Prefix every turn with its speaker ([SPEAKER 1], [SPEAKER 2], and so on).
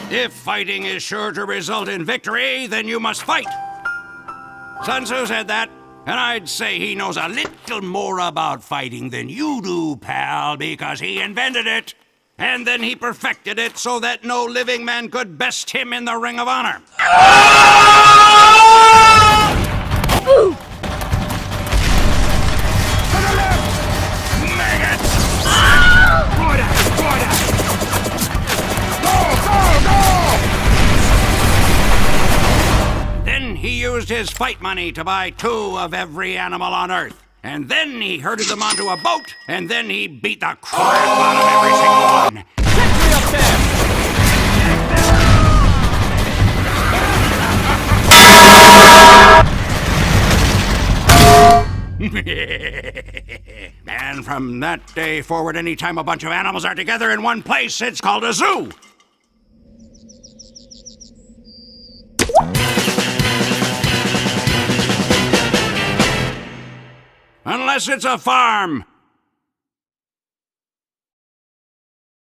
[SPEAKER 1] If fighting is sure to result in victory, then you must fight. Sun Tzu said that, and I'd say he knows a little more about fighting than you do, pal, because he invented it. And then he perfected it so that no living man could best him in the Ring of Honor. Then he used his fight money to buy 2 of every animal on Earth. And then he herded them onto a boat, and then he beat the crap out of every single one.
[SPEAKER 2] Get me up there!
[SPEAKER 1] And from that day forward, anytime a bunch of animals are together in one place, it's called a zoo. Unless it's a farm.